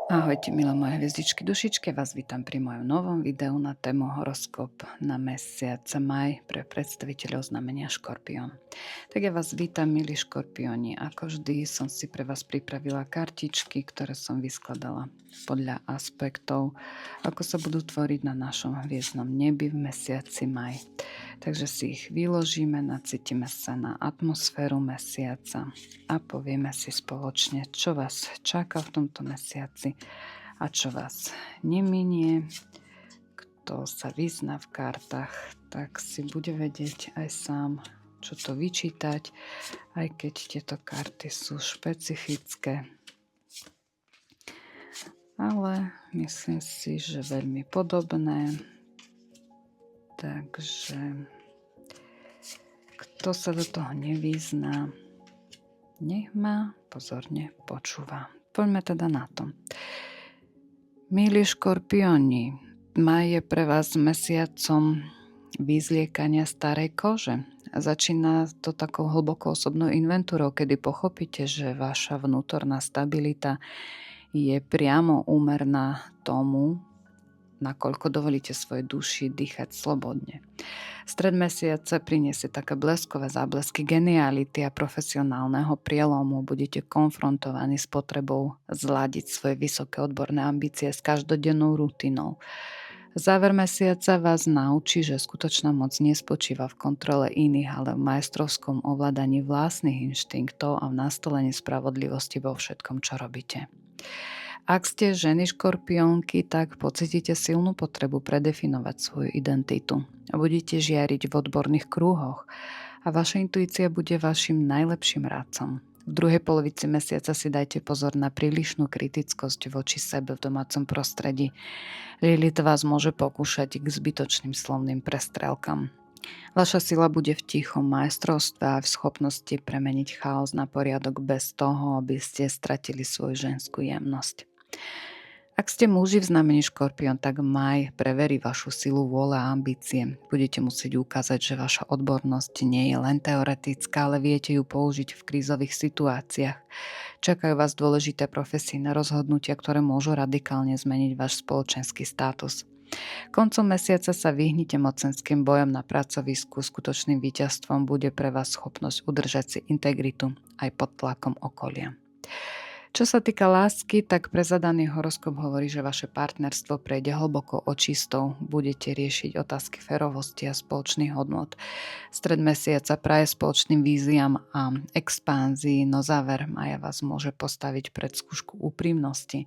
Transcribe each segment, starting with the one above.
Ahojte, milé moje hviezdičky dušičky, vás vítam pri mojom novom videu na tému horoskop na mesiac maj pre predstaviteľov znamenia Škorpión. Tak ja vás vítam, milí Škorpióni. Ako vždy som si pre vás pripravila kartičky, ktoré som vyskladala podľa aspektov, ako sa budú tvoriť na našom hviezdnom nebi v mesiaci maj. Takže si ich vyložíme, nacítime sa na atmosféru mesiaca a povieme si spoločne, čo vás čaká v tomto mesiaci a čo vás neminie. Kto sa vyzná v kartách, tak si bude vedieť aj sám, čo to vyčítať, aj keď tieto karty sú špecifické. Ale myslím si, že veľmi podobné. Takže kto sa do toho nevyzná, nech ma pozorne počúva. Poďme teda na to. Milí Škorpióni, maj je pre vás mesiacom vyzliekania starej kože. Začína to takou hlbokou osobnou inventúrou, kedy pochopíte, že vaša vnútorná stabilita je priamo úmerná tomu, nakoľko dovolíte svojej duši dýchať slobodne. Stred mesiaca priniesie také bleskové záblesky geniality a profesionálneho prielomu. Budete konfrontovaní s potrebou zladiť svoje vysoké odborné ambície s každodennou rutinou. Záver mesiaca vás naučí, že skutočná moc nespočíva v kontrole iných, ale v majstrovskom ovládaní vlastných inštinktov a v nastolení spravodlivosti vo všetkom, čo robíte. Ak ste ženy škorpiónky, tak pocítite silnú potrebu predefinovať svoju identitu a budete žiariť v odborných krúhoch a vaša intuícia bude vašim najlepším radcom. V druhej polovici mesiaca si dajte pozor na prílišnú kritickosť voči sebe v domácom prostredí. Lilith vás môže pokúšať k zbytočným slovným prestrelkám. Vaša sila bude v tichom majstrovstve a v schopnosti premeniť chaos na poriadok bez toho, aby ste stratili svoju ženskú jemnosť. Ak ste muži v znamení Škorpión, tak maj preverí vašu silu, vôle a ambície. Budete musieť ukázať, že vaša odbornosť nie je len teoretická, ale viete ju použiť v krízových situáciách. Čakajú vás dôležité profesijné rozhodnutia, ktoré môžu radikálne zmeniť váš spoločenský status. Koncom mesiaca sa vyhnite mocenským bojom na pracovisku. Skutočným víťazstvom bude pre vás schopnosť udržať si integritu aj pod tlakom okolia. Čo sa týka lásky, tak prezadaný horoskop hovorí, že vaše partnerstvo prejde hlboko očistou. Budete riešiť otázky férovosti a spoločných hodnôt. Stred mesiaca praje spoločným víziám a expanzii, no záver maja vás môže postaviť pred skúšku úprimnosti.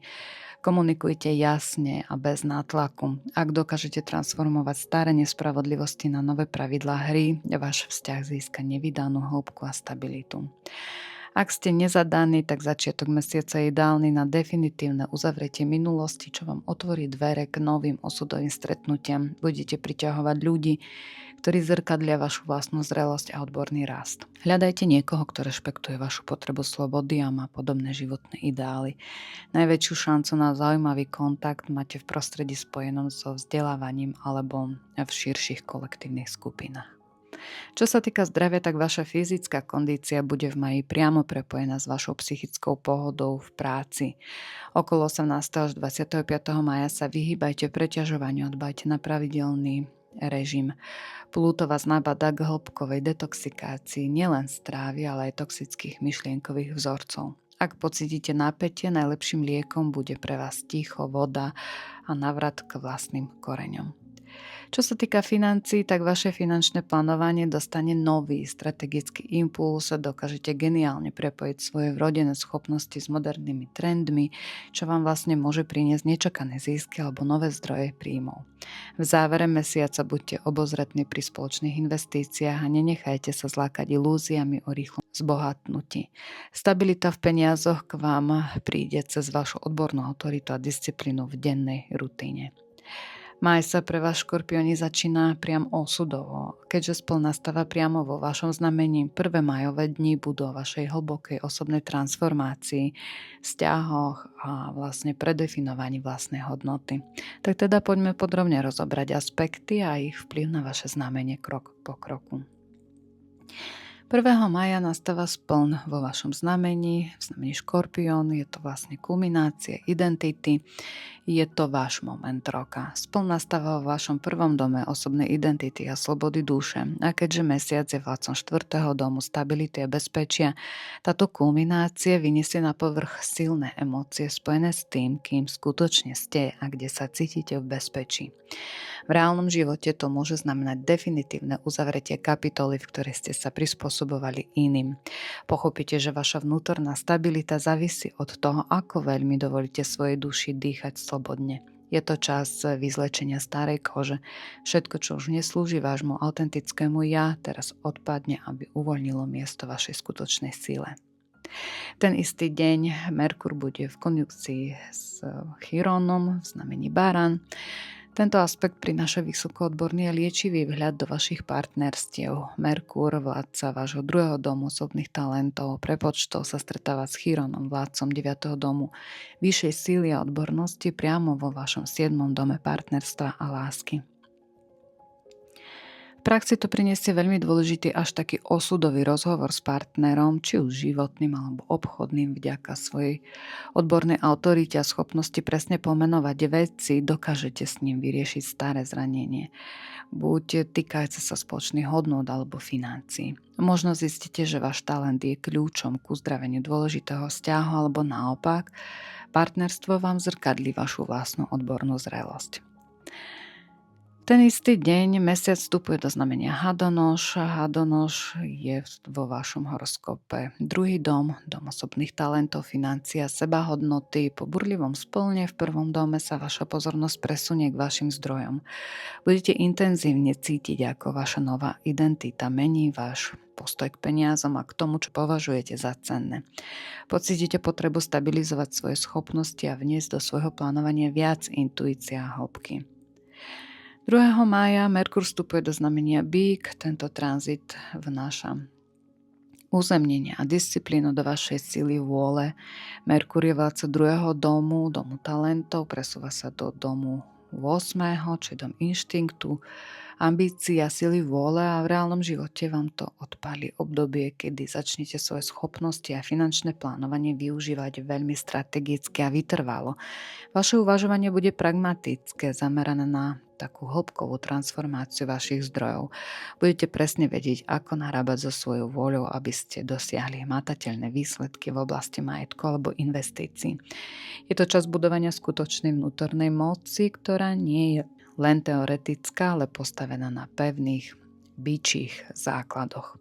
Komunikujte jasne a bez nátlaku. Ak dokážete transformovať staré nespravodlivosti na nové pravidlá hry, váš vzťah získa nevydanú hĺbku a stabilitu. Ak ste nezadaní, tak začiatok mesiaca je ideálny na definitívne uzavretie minulosti, čo vám otvorí dvere k novým osudovým stretnutiam. Budete priťahovať ľudí, ktorí zrkadlia vašu vlastnú zrelosť a odborný rast. Hľadajte niekoho, kto rešpektuje vašu potrebu slobody a má podobné životné ideály. Najväčšiu šancu na zaujímavý kontakt máte v prostredí spojenom so vzdelávaním alebo v širších kolektívnych skupinách. Čo sa týka zdravia, tak vaša fyzická kondícia bude v maji priamo prepojená s vašou psychickou pohodou v práci. Okolo 18. až 25. maja sa vyhýbajte preťažovaniu, dbajte na pravidelný režim. Plúto vás nabáda k hĺbkovej detoxikácii nielen strávy, ale aj toxických myšlienkových vzorcov. Ak pocítite napätie, najlepším liekom bude pre vás ticho, voda a návrat k vlastným koreňom. Čo sa týka financií, tak vaše finančné plánovanie dostane nový strategický impuls a dokážete geniálne prepojiť svoje vrodené schopnosti s modernými trendmi, čo vám vlastne môže priniesť nečakané zisky alebo nové zdroje príjmov. V závere mesiaca buďte obozretní pri spoločných investíciách a nenechajte sa zlákať ilúziami o rýchlom zbohatnutí. Stabilita v peniazoch k vám príde cez vašu odbornú autoritu a disciplínu v dennej rutíne. Maj sa pre vás Škorpióni začína priam osudovo, keďže spol nastáva priamo vo vašom znamení. Prvé majové dni budú o vašej hlbokej osobnej transformácii, vzťahoch a vlastne predefinovaní vlastnej hodnoty. Tak teda poďme podrobne rozobrať aspekty a ich vplyv na vaše znamenie krok po kroku. 1. mája nastáva spln vo vašom znamení, v znamení Škorpión, je to vlastne kulminácie identity, je to váš moment roka. Spln nastáva vo vašom 1. dome osobnej identity a slobody duše. A keďže mesiac je vládcom 4. domu stability a bezpečia, táto kulminácie vyniesie na povrch silné emócie spojené s tým, kým skutočne ste a kde sa cítite v bezpečí. V reálnom živote to môže znamenať definitívne uzavretie kapitoly, v ktorej ste sa prispôsobovali iným. Pochopíte, že vaša vnútorná stabilita závisí od toho, ako veľmi dovolíte svojej duši dýchať slobodne. Je to čas vyzlečenia starej kože. Všetko, čo už neslúži vášmu autentickému ja, teraz odpadne, aby uvoľnilo miesto vašej skutočnej sile. Ten istý deň Merkur bude v konjunkcii s Chirónom v znamení Barán. Tento aspekt prináša vysokoodborný a liečivý vhľad do vašich partnerstiev. Merkur, vládca vášho 2. domu osobných talentov, prepočtov, sa stretáva s Chironom, vládcom 9. domu vyššej síly a odbornosti priamo vo vašom 7. dome partnerstva a lásky. V praxi to priniesie veľmi dôležitý až taký osudový rozhovor s partnerom, či už životným alebo obchodným. Vďaka svojej odbornej autorite a schopnosti presne pomenovať veci dokážete s ním vyriešiť staré zranenie, buď týkajúce sa spoločných hodnôt alebo financií. Možno zistíte, že váš talent je kľúčom k uzdraveniu dôležitého vzťahu, alebo naopak, partnerstvo vám zrkadlí vašu vlastnú odbornú zrelosť. Ten istý deň mesiac vstupuje do znamenia Hadonoš. Hadonoš je vo vašom horoskope 2. dom osobných talentov, financií a sebahodnoty. Po burlivom splne v 1. dome sa vaša pozornosť presunie k vašim zdrojom. Budete intenzívne cítiť, ako vaša nová identita mení váš postoj k peniazom a k tomu, čo považujete za cenné. Pocítite potrebu stabilizovať svoje schopnosti a vniesť do svojho plánovania viac intuície a hĺbky. 2. mája Merkur vstupuje do znamenia Bík. Tento tranzit vnáša uzemnenie a disciplínu do vašej sily vôle. Merkur je vládca 2. domu talentov, presúva sa do domu 8., či dom inštinktu, ambícií a sily vôle, a v reálnom živote vám to odpáli obdobie, kedy začnete svoje schopnosti a finančné plánovanie využívať veľmi strategicky a vytrvalo. Vaše uvažovanie bude pragmatické, zamerané na takú hĺbkovú transformáciu vašich zdrojov. Budete presne vedieť, ako narábať so svojou vôľou, aby ste dosiahli hmatateľné výsledky v oblasti majetku alebo investícií. Je to čas budovania skutočnej vnútornej moci, ktorá nie je len teoretická, ale postavená na pevných, bičích základoch.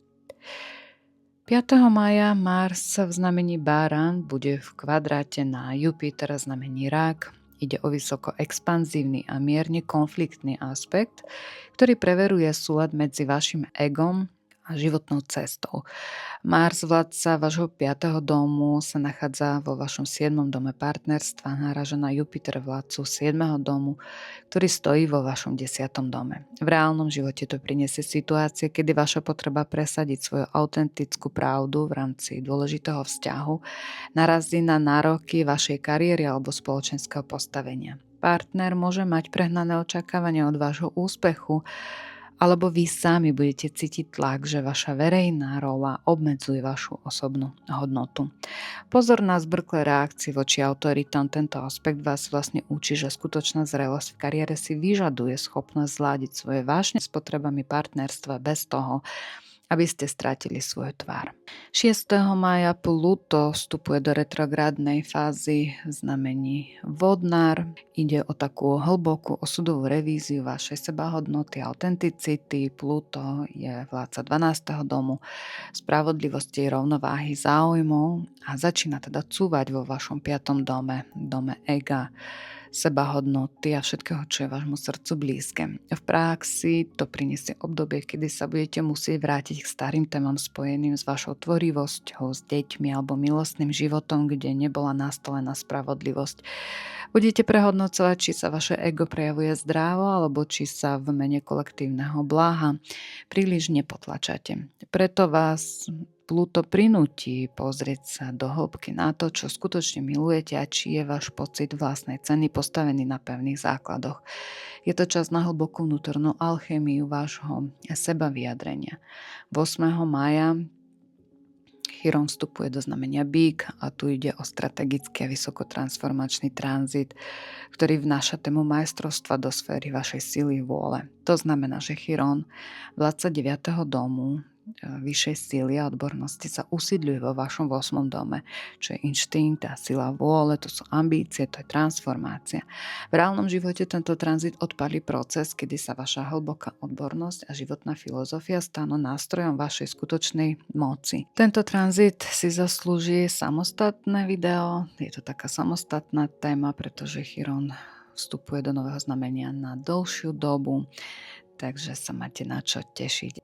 5. mája Mars v znamení Barán bude v kvadráte na Jupitera v znamení Rák. Ide o vysoko expanzívny a mierne konfliktný aspekt, ktorý preveruje súlad medzi vašim egom a životnou cestou. Mars, vládca vášho 5. domu, sa nachádza vo vašom 7. dome partnerstva, naráža na Jupiter, vládcu 7. domu, ktorý stojí vo vašom 10. dome. V reálnom živote to priniesie situácie, kedy vaša potreba presadiť svoju autentickú pravdu v rámci dôležitého vzťahu narazí na nároky vašej kariéry alebo spoločenského postavenia. Partner môže mať prehnané očakávania od vášho úspechu, alebo vy sami budete cítiť tlak, že vaša verejná rola obmedzuje vašu osobnú hodnotu. Pozor na zbrklé reakcie voči autoritám. Tento aspekt vás vlastne učí, že skutočná zrelosť v kariére si vyžaduje schopnosť zladiť svoje vášne s potrebami partnerstva bez toho, aby ste stratili svoju tvár. 6. mája Pluto vstupuje do retrográdnej fázy v znamení Vodnár. Ide o takú hlbokú osudovú revíziu vašej sebahodnoty a autenticity. Pluto je vládca 12. domu spravodlivosti, rovnováhy, záujmov a začína teda cúvať vo vašom 5. dome ega, sebahodnoty a všetkého, čo je vášmu srdcu blízke. V praxi to priniesie obdobie, kedy sa budete musieť vrátiť k starým témam spojeným s vašou tvorivosťou, s deťmi alebo milostným životom, kde nebola nastolená spravodlivosť. Budete prehodnocovať, či sa vaše ego prejavuje zdravo, alebo či sa v mene kolektívneho bláha príliš nepotlačate. Preto vás Pluto prinúti pozrieť sa do hĺbky na to, čo skutočne milujete a či je váš pocit vlastnej ceny postavený na pevných základoch. Je to čas na hlbokú vnútornú alchémiu vášho seba vyjadrenia. 8. mája Chiron vstupuje do znamenia Bík a tu ide o strategický a vysokotransformačný tranzit, ktorý vnáša tému majstrovstva do sféry vašej sily vôle. To znamená, že Chiron, vládca 9. domu, vyššej síly a odbornosti, sa usídľuje vo vašom 8. dome, čo je inštinkt a sila vôle, to sú ambície, to je transformácia. V reálnom živote tento tranzit odpalí proces, kedy sa vaša hlboká odbornosť a životná filozofia stanú nástrojom vašej skutočnej moci. Tento tranzit si zaslúži samostatné video, je to taká samostatná téma, pretože Chiron vstupuje do nového znamenia na dlhšiu dobu, takže sa máte na čo tešiť.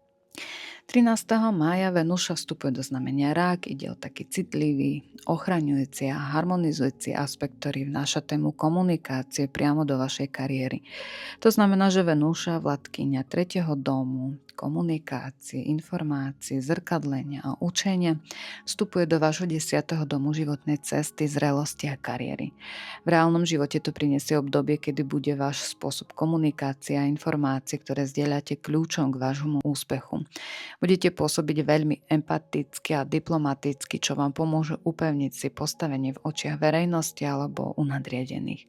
13. mája Venúša vstupuje do znamenia Rák, ide o taký citlivý, ochraňujúci a harmonizujúci aspekt, ktorý vnáša tému komunikácie priamo do vašej kariéry. To znamená, že Venúša, vládkyňa 3. domu, komunikácie, informácie, zrkadlenia a učenia, vstupuje do vášho 10. domu životnej cesty, zrelosti a kariéry. V reálnom živote to prinesie obdobie, kedy bude váš spôsob komunikácie a informácií, ktoré zdieľate, kľúčom k vášmu úspechu. Budete pôsobiť veľmi empaticky a diplomaticky, čo vám pomôže upevniť si postavenie v očiach verejnosti alebo u nadriadených.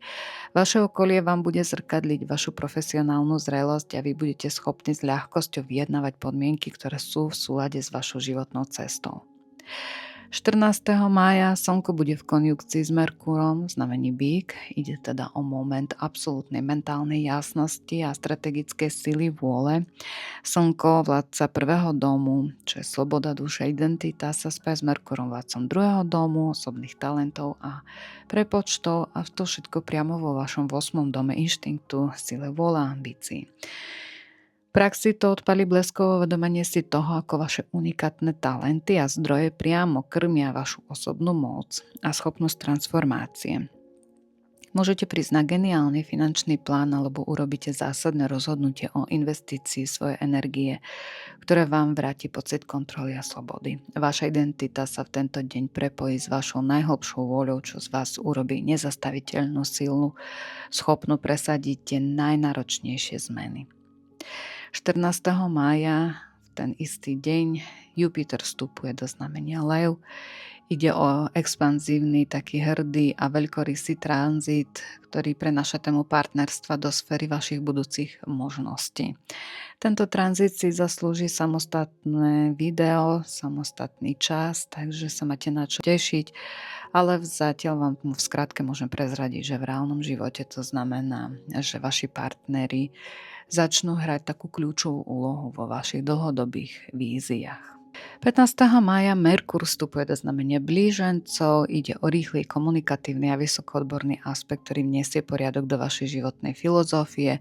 Vaše okolie vám bude zrkadliť vašu profesionálnu zrelosť a vy budete schopní s ľahkosťou vyjednávať podmienky, ktoré sú v súlade s vašou životnou cestou. 14. mája Slnko bude v konjunkcii s Merkúrom v znamení Bík. Ide teda o moment absolútnej mentálnej jasnosti a strategickej sily vôle. Slnko, vládca 1. domu, čo je sloboda, duša, identita, sa spája s Merkúrom, vládcom 2. domu, osobných talentov a prepočtov, a to všetko priamo vo vašom 8. dome inštinktu, sile vôle a ambícií. V praxi to odpalí bleskové uvedomenie si toho, ako vaše unikátne talenty a zdroje priamo krmia vašu osobnú moc a schopnosť transformácie. Môžete prísť na geniálny finančný plán alebo urobíte zásadné rozhodnutie o investícii svojej energie, ktoré vám vráti pocit kontroly a slobody. Vaša identita sa v tento deň prepojí s vašou najhlbšou vôľou, čo z vás urobí nezastaviteľnú silu, schopnú presadiť tie najnáročnejšie zmeny. 14. mája, v ten istý deň, Jupiter vstupuje do znamenia Lev. Ide o expanzívny, taký hrdý a veľkorysý tranzit, ktorý prenáša tému partnerstva do sféry vašich budúcich možností. Tento tranzit si zaslúži samostatné video, samostatný čas, takže sa máte na čo tešiť, ale zatiaľ vám v skratke môžem prezradiť, že v reálnom živote to znamená, že vaši partneri začnú hrať takú kľúčovú úlohu vo vašich dlhodobých víziách. 15. mája Merkur vstupuje do znamenia Blížencov. Ide o rýchly, komunikatívny a vysokoodborný aspekt, ktorý vniesie poriadok do vašej životnej filozofie.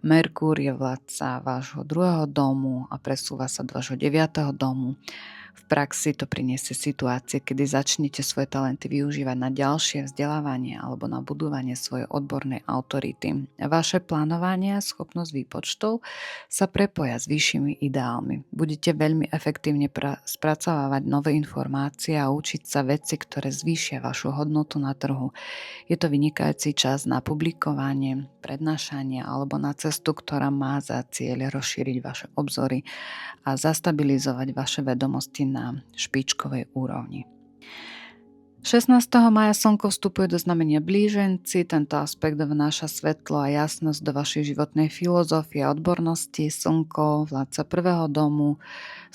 Merkur je vládca vášho 2. domu a presúva sa do vášho 9. domu. V praxi to priniesie situácie, kedy začnete svoje talenty využívať na ďalšie vzdelávanie alebo na budovanie svojej odbornej autority. Vaše plánovanie a schopnosť výpočtov sa prepoja s vyššími ideálmi. Budete veľmi efektívne spracovávať nové informácie a učiť sa veci, ktoré zvýšia vašu hodnotu na trhu. Je to vynikajúci čas na publikovanie, prednášanie alebo na cestu, ktorá má za cieľ rozšíriť vaše obzory a zastabilizovať vaše vedomosti na špičkovej úrovni. 16. mája Slnko vstupuje do znamenia Blíženci. Tento aspekt vnáša svetlo a jasnosť do vašej životnej filozofie a odbornosti. Slnko, vládca 1. domu,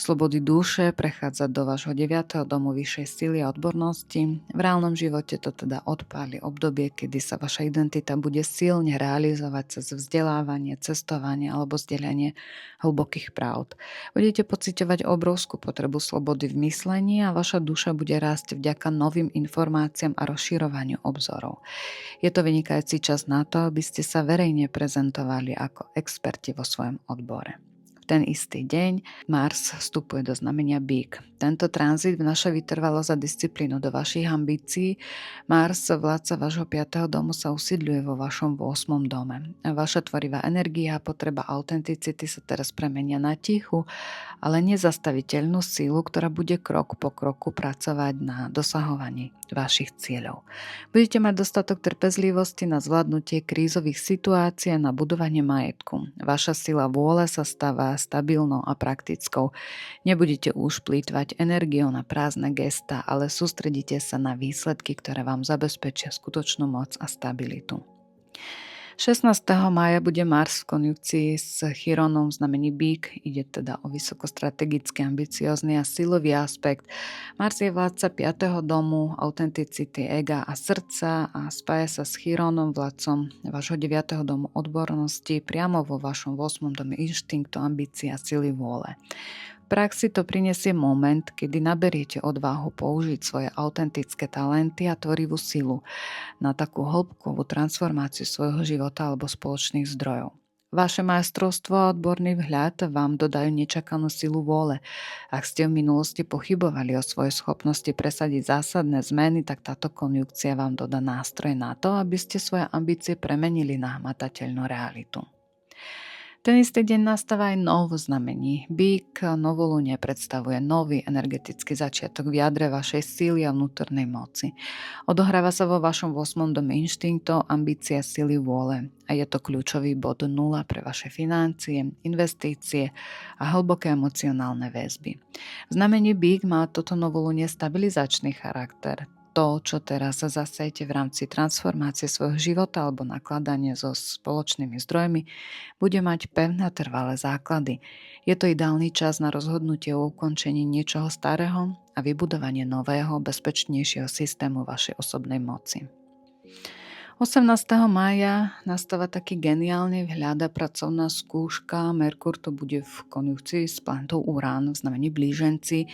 slobody duše, prechádza do vášho 9. domu vyššej sily a odbornosti. V reálnom živote to teda odpáli obdobie, kedy sa vaša identita bude silne realizovať cez vzdelávanie, cestovanie alebo zdieľanie hlbokých pravd. Budete pociťovať obrovskú potrebu slobody v myslení a vaša duša bude rásť vďaka novým informáciám a rozširovaniu obzorov. Je to vynikajúci čas na to, aby ste sa verejne prezentovali ako experti vo svojom odbore. V ten istý deň Mars vstupuje do znamenia Bík. Tento tranzit vnáša vytrvalosť a disciplínu do vašich ambícií. Mars, vládca vášho 5. domu, sa usídľuje vo vašom 8. dome. Vaša tvorivá energia a potreba autenticity sa teraz premenia na tichú, ale nezastaviteľnú sílu, ktorá bude krok po kroku pracovať na dosahovaní vašich cieľov. Budete mať dostatok trpezlivosti na zvládnutie krízových situácií a na budovanie majetku. Vaša sila vôle sa stáva stala stabilnou a praktickou. Nebudete už plýtvať energiou na prázdne gestá, ale sústredíte sa na výsledky, ktoré vám zabezpečia skutočnú moc a stabilitu. 16. mája bude Mars v konjunkcii s Chironom v znamení Bík. Ide teda o vysokostrategický, ambiciózny a silový aspekt. Mars je vládca 5. domu, autenticity, ega a srdca a spája sa s Chironom, vládcom vášho 9. domu odbornosti, priamo vo vašom 8. dome inštinktu, ambícií a sily vôle. V praxi to prinesie moment, kedy naberiete odvahu použiť svoje autentické talenty a tvorivú silu na takú hĺbkovú transformáciu svojho života alebo spoločných zdrojov. Vaše majstrovstvo a odborný vhľad vám dodajú nečakanú silu vôle. Ak ste v minulosti pochybovali o svojej schopnosti presadiť zásadné zmeny, tak táto konjunkcia vám dodá nástroj na to, aby ste svoje ambície premenili na hmatateľnú realitu. Ten istý deň nastáva aj novo znamení. Bík novolunie predstavuje nový energetický začiatok v jadre vašej síly a vnútornej moci. Odohráva sa vo vašom 8. dome inštinktov, ambícia, síly, vôle a je to kľúčový bod 0 pre vaše financie, investície a hlboké emocionálne väzby. V znamení Bík má toto novolunie stabilizačný charakter. To, čo teraz zasejete v rámci transformácie svojho života alebo nakladanie so spoločnými zdrojmi, bude mať pevné a trvalé základy. Je to ideálny čas na rozhodnutie o ukončení niečoho starého a vybudovanie nového, bezpečnejšieho systému vašej osobnej moci. 18. mája nastáva taký geniálny vhľad a pracovná skúška. Merkur to bude v konjunkcii s planetou Urán v znamení Blíženci.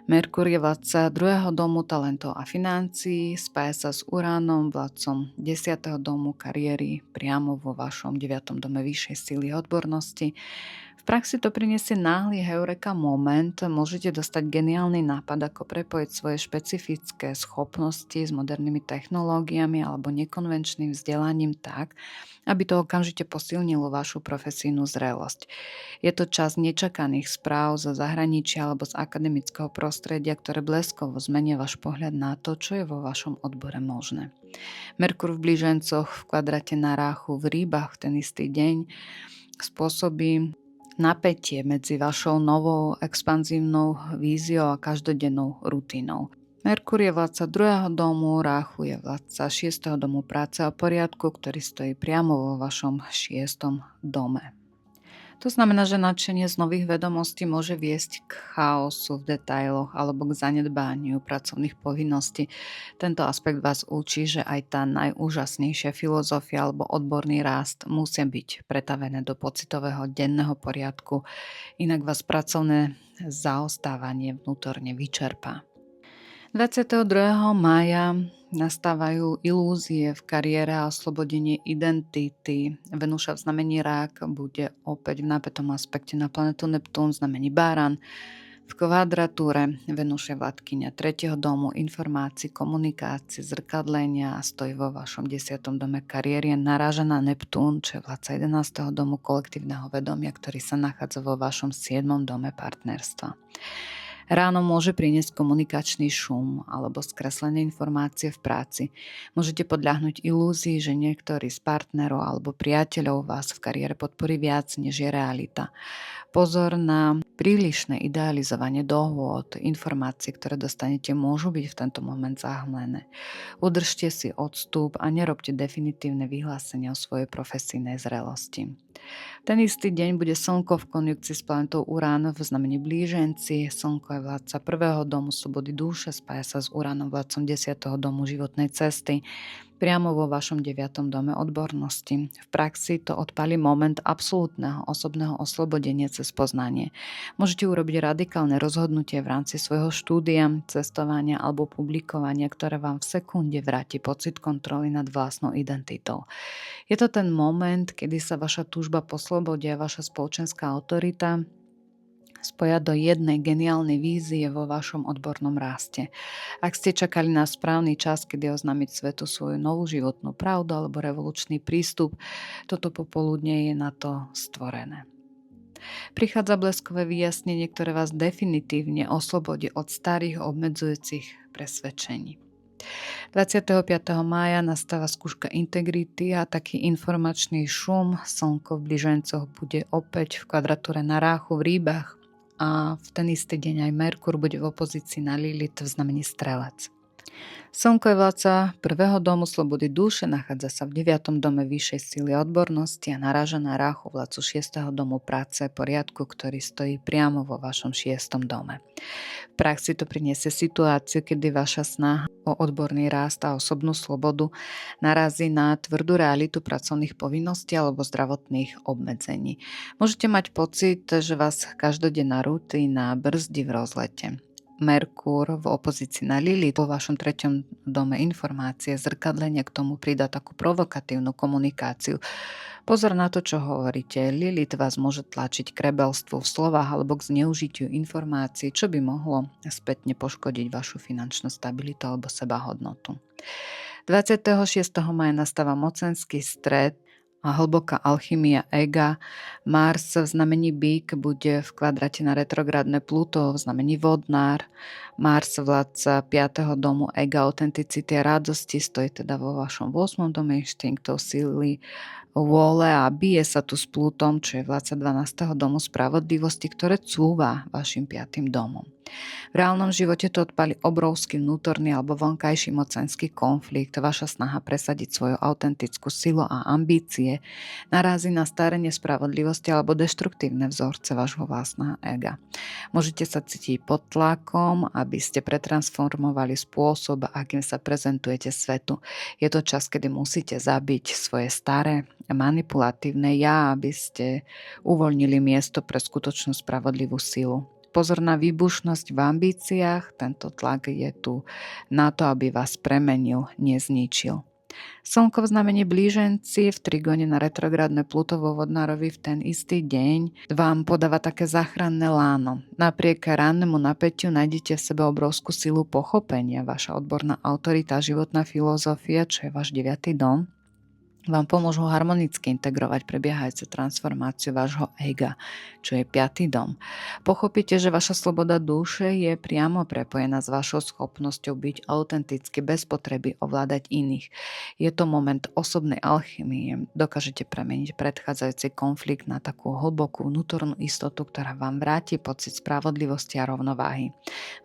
Merkur je vládca 2. domu talentov a financií, spája sa s Uránom, vládcom 10. domu kariéry, priamo vo vašom 9. dome vyššej síly a odbornosti. V praxi to prinesie náhly heureka moment, môžete dostať geniálny nápad, ako prepojiť svoje špecifické schopnosti s modernými technológiami alebo nekonvenčným vzdelaním tak, aby to okamžite posilnilo vašu profesijnú zrelosť. Je to čas nečakaných správ zo zahraničia alebo z akademického prostredia, ktoré bleskovo zmenia váš pohľad na to, čo je vo vašom odbore možné. Merkur v blížencoch v kvadrate na ráchu v rýbach v ten istý deň spôsobí napätie medzi vašou novou expanzívnou víziou a každodennou rutinou. Merkur je vládca 2. domu, Ráchu je vládca 6. domu práce a poriadku, ktorý stojí priamo vo vašom 6. dome. To znamená, že nadšenie z nových vedomostí môže viesť k chaosu v detailoch alebo k zanedbániu pracovných povinností. Tento aspekt vás učí, že aj tá najúžasnejšia filozofia alebo odborný rast musia byť pretavené do pocitového denného poriadku, inak vás pracovné zaostávanie vnútorne vyčerpá. 22. mája nastávajú ilúzie v kariére a oslobodenie identity. Venúša v znamení Rák bude opäť v napätom aspekte na planetu Neptún v znamení Báran. V kvadratúre Venúša vládkyňa 3. domu informácií, komunikácie, zrkadlenia a stojí vo vašom 10. dome kariéry, naráža na Neptún, čo je vládca 11. domu kolektívneho vedomia, ktorý sa nachádza vo vašom 7. dome partnerstva. Ráno môže priniesť komunikačný šum alebo skreslené informácie v práci. Môžete podľahnuť ilúzii, že niektorý z partnerov alebo priateľov vás v kariére podporí viac, než je realita. Pozor na prílišné idealizovanie dohôd, informácie, ktoré dostanete, môžu byť v tento moment zahmlené. Udržte si odstup a nerobte definitívne vyhlásenia o svojej profesijnej zrelosti. Ten istý deň bude Slnko v konjunkcii s planetou Urán v znamení Blíženci. Slnko je vládca 1. domu slobody duše, spája sa s Uránom vládcom 10. domu životnej cesty, priamo vo vašom 9. dome odbornosti. V praxi to odpálí moment absolútneho osobného oslobodenia cez poznanie. Môžete urobiť radikálne rozhodnutie v rámci svojho štúdia, cestovania alebo publikovania, ktoré vám v sekunde vráti pocit kontroly nad vlastnou identitou. Je to ten moment, kedy sa vaša túžba po slobode a vaša spoločenská autorita spoja do jednej geniálnej vízie vo vašom odbornom raste. Ak ste čakali na správny čas, kedy oznámiť svetu svoju novú životnú pravdu alebo revolučný prístup, toto popoludne je na to stvorené. Prichádza bleskové vyjasnenie, ktoré vás definitívne oslobodí od starých obmedzujúcich presvedčení. 25. mája nastáva skúška integrity a taký informačný šum. Slnko v blížencoch bude opäť v kvadratúre na Ráchu v Rýbach a v ten istý deň aj Merkur bude v opozícii na Lilith v znamení Strelec. Slnko je vládca prvého domu slobody duše, nachádza sa v 9. dome vyššej síly a odbornosti a naráža na Ráchu, vládcu 6. domu práce, poriadku, ktorý stojí priamo vo vašom 6. dome. V praxi to priniesie situáciu, kedy vaša snaha o odborný rast a osobnú slobodu narazí na tvrdú realitu pracovných povinností alebo zdravotných obmedzení. Môžete mať pocit, že vás každodenná rutina brzdí v rozlete. Merkur v opozícii na Lilith vo vašom 3. dome informácie, zrkadlenie k tomu pridá takú provokatívnu komunikáciu. Pozor na to, čo hovoríte. Lilith vás môže tlačiť k rebelstvu v slovách alebo k zneužitiu informácií, čo by mohlo spätne poškodiť vašu finančnú stabilitu alebo sebahodnotu. 26. maja nastáva mocenský stret a hlboká alchymia ega. Mars v znamení Bík bude v kvadráte na retrográdne Pluto v znamení Vodnár. Mars vládca 5. domu ega, autenticity a radosti stojí teda vo vašom 8. dome inštinktov, síly, vôle a bije sa tu s Plutom, čo je vládca 12. domu spravodlivosti, ktoré cúva vašim 5. domom. V reálnom živote to odpali obrovský vnútorný alebo vonkajší mocenský konflikt. Vaša snaha presadiť svoju autentickú silu a ambície narazí na staré nespravodlivosti alebo deštruktívne vzorce vášho vlastného ega. Môžete sa cítiť pod tlakom, aby ste pretransformovali spôsob, akým sa prezentujete svetu. Je to čas, kedy musíte zabiť svoje staré manipulatívne ja, aby ste uvoľnili miesto pre skutočnú spravodlivú silu. Pozor na výbušnosť v ambíciách, tento tlak je tu na to, aby vás premenil, nezničil. Slnko v znamení Blíženci v trigóne na retrográdne Pluto vo Vodnárovi v ten istý deň vám podáva také záchranné láno. Napriek rannemu napätiu nájdete v sebe obrovskú silu pochopenia. Vaša odborná autorita, životná filozofia, čo je váš 9. dom, vám pomôžu harmonicky integrovať prebiehajúcu transformáciu vášho ega, čo je 5. dom. Pochopíte, že vaša sloboda duše je priamo prepojená s vašou schopnosťou byť autenticky bez potreby ovládať iných. Je to moment osobnej alchymie. Dokážete premeniť predchádzajúci konflikt na takú hlbokú vnútornú istotu, ktorá vám vráti pocit spravodlivosti a rovnováhy.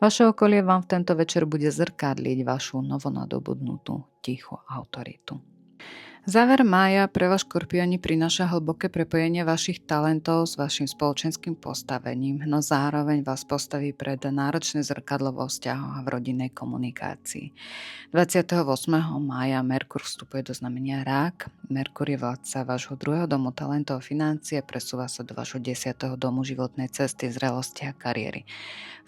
Vaše okolie vám v tento večer bude zrkadliť vašu novonadobudnutú tichú autoritu. Záver mája pre vás, Škorpióni, prináša hlboké prepojenie vašich talentov s vašim spoločenským postavením, no zároveň vás postaví pred náročné zrkadlo vo vzťahoch a v rodinnej komunikácii. 28. mája Merkur vstupuje do znamenia Rák. Merkur je vládca vášho 2. domu talentov a financie, presúva sa do vášho 10. domu životnej cesty, zrelosti a kariéry.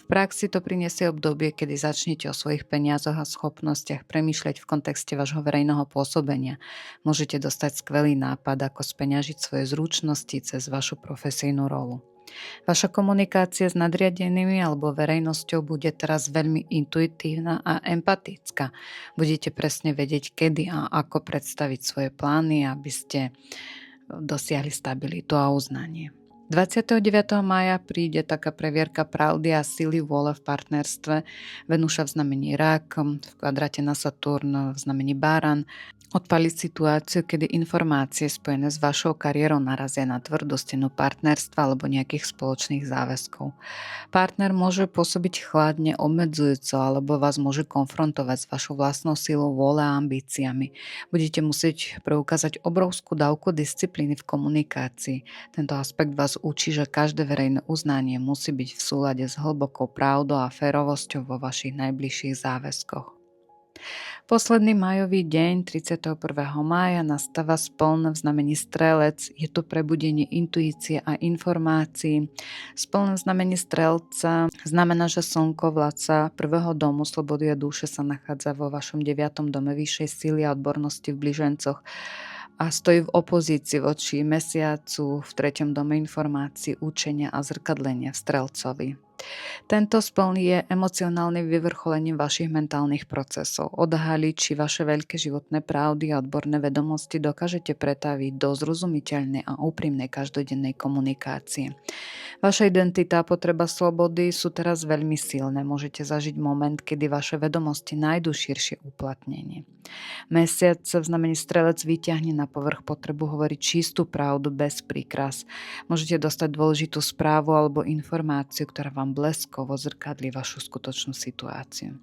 V praxi to prinesie obdobie, kedy začnete o svojich peniazoch a schopnostiach premýšľať v kontexte vášho verejného pôsobenia. Môžete dostať skvelý nápad, ako speňažiť svoje zručnosti cez vašu profesijnú rolu. Vaša komunikácia s nadriadenými alebo verejnosťou bude teraz veľmi intuitívna a empatická. Budete presne vedieť, kedy a ako predstaviť svoje plány, aby ste dosiahli stabilitu a uznanie. 29. mája príde taká previerka pravdy a síly vôle v partnerstve. Venúša v znamení Rák, v kvadráte na Saturn v znamení Baran. Odpaliť situáciu, kedy informácie spojené s vašou kariérou narazia na tvrdú stenu partnerstva alebo nejakých spoločných záväzkov. Partner môže pôsobiť chladne, obmedzujúco alebo vás môže konfrontovať s vašou vlastnou silou, vôle a ambíciami. Budete musieť preukázať obrovskú dávku disciplíny v komunikácii. Tento aspekt vás učí, že každé verejné uznanie musí byť v súlade s hlbokou pravdou a férovosťou vo vašich najbližších záväzkoch. Posledný májový deň 31. mája nastáva spln v znamení Strelec. Je to prebudenie intuície a informácií. Spln v znamení Strelca znamená, že Slnko, vládca 1. domu slobody a duše, sa nachádza vo vašom 9. dome vyššej síly a odbornosti v Blížencoch a stojí v opozícii voči Mesiacu v 3. dome informácií, učenia a zrkadlenia v Strelcovi. Tento spln je emocionálnym vyvrcholením vašich mentálnych procesov. Odhalí, či vaše veľké životné pravdy a odborné vedomosti dokážete pretaviť do zrozumiteľnej a úprimnej každodennej komunikácie. Vaša identita a potreba slobody sú teraz veľmi silné. Môžete zažiť moment, kedy vaše vedomosti nájdu širšie uplatnenie. Mesiac v znamení strelec vyťahne na povrch potrebu hovoriť čistú pravdu bez príkras. Môžete dostať dôležitú správu alebo informáciu, ktorá vám bleskovo zrkadlí vašu skutočnú situáciu.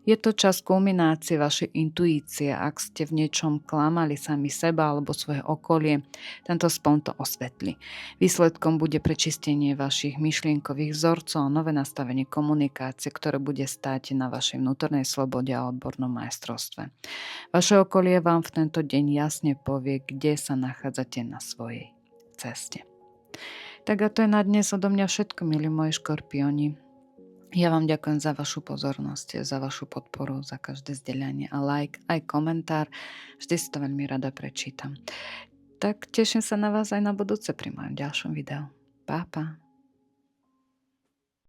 Je to čas kulminácie vašej intuície. Ak ste v niečom klamali sami seba alebo svoje okolie, tento spln to osvetlí. Výsledkom bude prečistenie vašich myšlienkových vzorcov a nové nastavenie komunikácie, ktoré bude stáť na vašej vnútornej slobode a odbornom majstrovstve. Vaše okolie vám v tento deň jasne povie, kde sa nachádzate na svojej ceste. Tak a to je na dnes odo mňa všetko, milí moji škorpióni. Ja vám ďakujem za vašu pozornosť, za vašu podporu, za každé zdieľanie a like, aj komentár. Vždy si to veľmi rada prečítam. Tak teším sa na vás aj na budúce pri mojom ďalšom videu. Pa, pa.